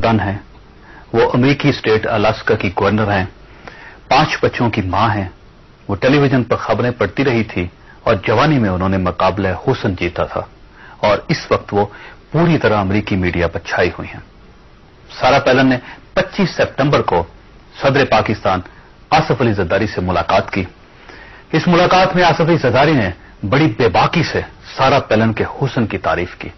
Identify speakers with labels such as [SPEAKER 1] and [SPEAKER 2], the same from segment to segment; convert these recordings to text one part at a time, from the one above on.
[SPEAKER 1] संतान हैं, वो अमेरिकी स्टेट अलास्का की गवर्नर हैं, 5 बच्चों की मां हैं। वो टेलीविजन पर खबरें पढ़ती रही थी और जवानी में उन्होंने मुकाबला हुस्न जीता था और इस वक्त वो पूरी तरह अमेरिकी मीडिया पर छाई हुई हैं। सारा पैलन ने 25 सितंबर को सदर पाकिस्तान आसिफ अली जरदारी से मुलाकात की। इस मुलाकात में आसिफ अली जरदारी ने बड़ी बेबाकी से सारा पैलन के हुस्न की तारीफ की।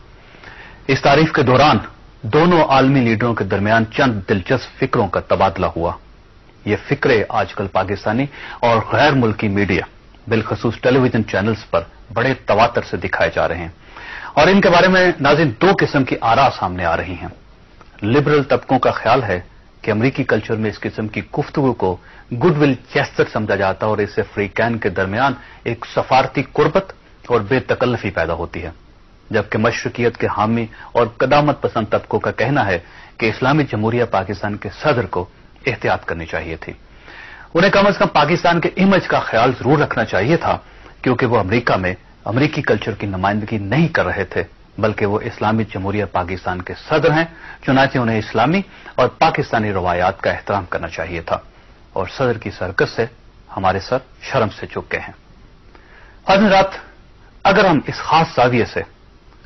[SPEAKER 1] इस तारीफ के दौरान दोनों आलमी लीडरों के दरमियान चंद दिलचस्प फिक्रों का तबादला हुआ। ये फिक्रे आजकल पाकिस्तानी और गैर मुल्की मीडिया बिलखसूस टेलीविजन चैनल्स पर बड़े तवातर से दिखाए जा रहे हैं और इनके बारे में नाज़रीन 2 किस्म की आरा सामने आ रही हैं। लिबरल तबकों का ख्याल है कि अमरीकी कल्चर में इस किस्म की गुफ्तगू को गुडविल जेस्चर समझा जाता है और इससे अफ्रीकैन के दरमियान एक सफारती कुर्बत और बेतकल्लफी पैदा होती है, जबकि मशरकियत के हामी और कदामत पसंद तबकों का कहना है कि इस्लामी जमहूरिया पाकिस्तान के सदर को एहतियात करनी चाहिए थी। उन्हें कम से कम पाकिस्तान के इमेज का ख्याल जरूर रखना चाहिए था, क्योंकि वो अमेरिका में अमरीकी कल्चर की नुमाइंदगी नहीं कर रहे थे, बल्कि वो इस्लामी जमहूरिया पाकिस्तान के सदर हैं। चुनांचे उन्हें इस्लामी और पाकिस्तानी रवायात का एहतराम करना चाहिए था और सदर की हरकत से हमारे सर शर्म से झुक गए हैं। हज़रात, अगर हम इस खास जाविये से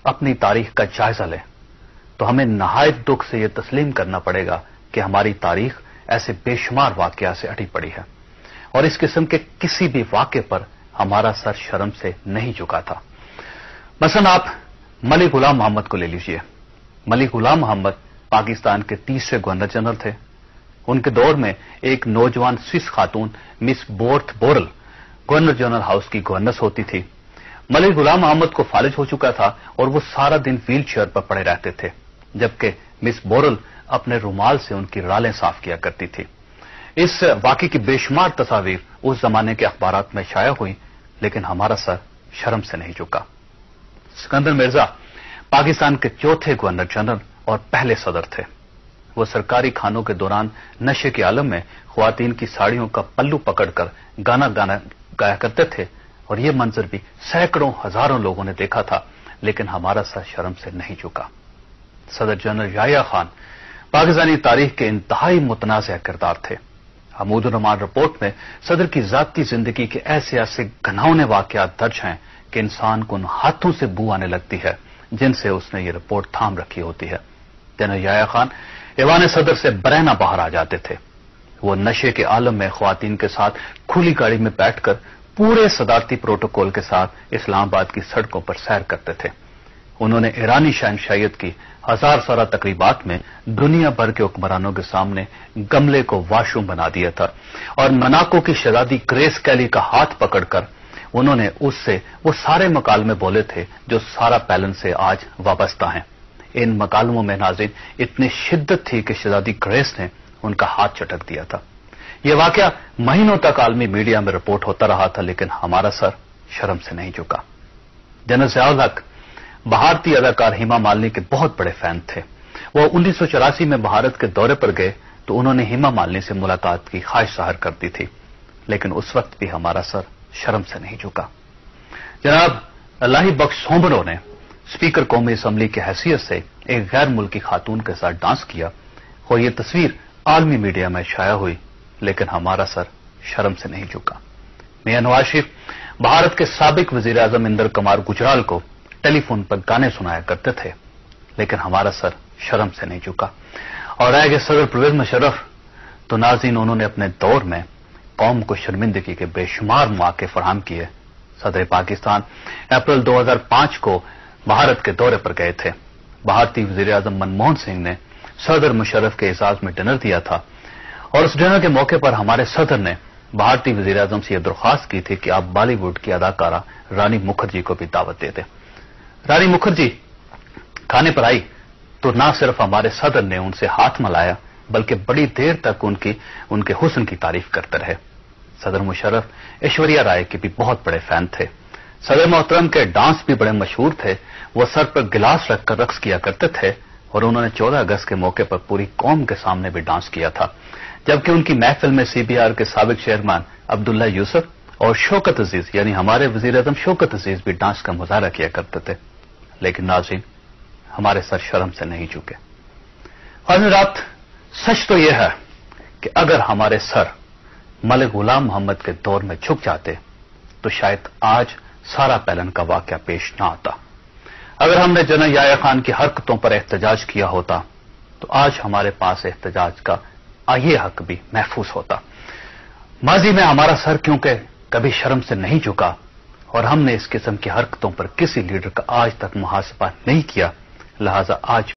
[SPEAKER 1] अपनी तारीख का जायजा लें तो हमें नहायत दुख से यह तस्लीम करना पड़ेगा कि हमारी तारीख ऐसे बेशुमार वाकया से अटी पड़ी है और इस किस्म के किसी भी वाकये पर हमारा सर शर्म से नहीं झुका था। मसलन आप मलिक गुलाम मोहम्मद को ले लीजिए। मलिक गुलाम मोहम्मद पाकिस्तान के 3रे गवर्नर जनरल थे। उनके दौर में एक नौजवान स्विस खातून मिस बोर्थ बोरल गवर्नर जनरल हाउस की गवर्नर होती थी। मलिक गुलाम मोहम्मद को फालिज हो चुका था और वो सारा दिन व्हील चेयर पर पड़े रहते थे, जबकि मिस बोरल अपने रुमाल से उनकी रालें साफ किया करती थी। इस वाकये की बेशुमार तस्वीर उस जमाने के अखबारात में शाया हुई, लेकिन हमारा सर शर्म से नहीं झुका। सिकंदर मिर्जा पाकिस्तान के 4थे गवर्नर जनरल और पहले सदर थे। वो सरकारी खानों के दौरान नशे के आलम में ख्वातीन की साड़ियों का पल्लू पकड़कर गाना गाया करते थे और ये मंजर भी सैकड़ों हजारों लोगों ने देखा था, लेकिन हमारा सर शर्म से नहीं झुका। सदर जनरल याहिया खान पाकिस्तानी तारीख के इंतहाई मुतनाज़ किरदार थे। हमूदुर्रहमान रिपोर्ट में सदर की जाती जिंदगी के ऐसे ऐसे घिनौने वाकयात दर्ज हैं कि इंसान को उन हाथों से बू आने लगती है जिनसे उसने ये रिपोर्ट थाम रखी होती है। जनरल याहिया खान ऐवान सदर से बरहना बाहर आ जाते थे। वो नशे के आलम में ख्वातीन के साथ खुली गाड़ी में बैठकर पूरे सदारती प्रोटोकॉल के साथ इस्लामाबाद की सड़कों पर सैर करते थे। उन्होंने ईरानी शहनशाहियत की 1000 साला तकरीबात में दुनिया भर के हुक्मरानों के सामने गमले को वाशरूम बना दिया था और मनाको की शहजादी ग्रेस कैली का हाथ पकड़कर उन्होंने उससे वो सारे मकालमे बोले थे जो सारा पैलन से आज वाबस्ता हैं। इन मकालमों में नाज़रीन इतनी शिद्दत थी कि शहजादी ग्रेस ने उनका हाथ चटक दिया था। यह वाकया महीनों तक आलमी मीडिया में रिपोर्ट होता रहा था, लेकिन हमारा सर शर्म से नहीं झुका। जनरल ज़ियाउल हक भारतीय अदाकार हेमा मालिनी के बहुत बड़े फैन थे। वो 1984 में भारत के दौरे पर गए तो उन्होंने हेमा मालिनी से मुलाकात की ख्वाहिश जाहिर कर दी थी, लेकिन उस वक्त भी हमारा सर शर्म से नहीं झुका। जनाब अल्लाही बख्श सोमरो ने स्पीकर कौमी असम्बली की हैसियत से एक गैर मुल्की खातून के साथ डांस किया और ये तस्वीर आलमी मीडिया में शाया हुई, लेकिन हमारा सर शर्म से नहीं झुका। मियां नवाज शरीफ भारत के साबिक वजीर आजम इंदर कुमार गुजराल को टेलीफोन पर गाने सुनाया करते थे, लेकिन हमारा सर शर्म से नहीं झुका। और रह गए सदर परवेज मुशर्रफ, तो नाज़रीन उन्होंने अपने दौर में कौम को शर्मिंदगी के बेशुमार मौके फराहम किए। सदर पाकिस्तान अप्रैल 2005 को भारत के दौरे पर गए थे। भारतीय वजीर आजम मनमोहन सिंह ने सदर मुशर्रफ के एजाज में डिनर दिया था और उस डिनर के मौके पर हमारे सदर ने भारतीय वजीर आजम से यह दरख्वास्त की थी कि आप बॉलीवुड की अदाकारा रानी मुखर्जी को भी दावत दे दें। रानी मुखर्जी खाने पर आई तो न सिर्फ हमारे सदर ने उनसे हाथ मिलाया, बल्कि बड़ी देर तक उनके हुस्न की तारीफ करते रहे। सदर मुशर्रफ ऐश्वर्या राय के भी बहुत बड़े फैन थे। सदर मोहतरम के डांस भी बड़े मशहूर थे। वो सर पर गिलास रखकर रक्स किया करते थे और उन्होंने 14 अगस्त के मौके पर पूरी कौम के सामने भी डांस किया था, जबकि उनकी महफिल में सीबीआर के साबिक चेयरमैन अब्दुल्ला यूसुफ और शौकत अजीज यानी हमारे वजीर आजम शौकत अजीज भी डांस का मुजाहरा किया करते थे। लेकिन नाज़रीन हमारे सर शर्म से नहीं झुके। اور رات سچ تو یہ ہے کہ اگر ہمارے سر ملک غلام محمد کے دور میں جھک جاتے تو شاید آج سارا پیلن کا واقعہ پیش نہ آتا. اگر ہم نے جنرل یحییٰ خان کی حرکتوں پر احتجاج کیا ہوتا تو آج ہمارے پاس احتجاج کا یہ حق بھی محفوظ ہوتا. ماضی میں ہمارا سر کیونکہ کبھی شرم سے نہیں جھکا اور ہم نے اس قسم کی حرکتوں پر کسی لیڈر کا آج تک محاسبہ نہیں کیا، لہذا آج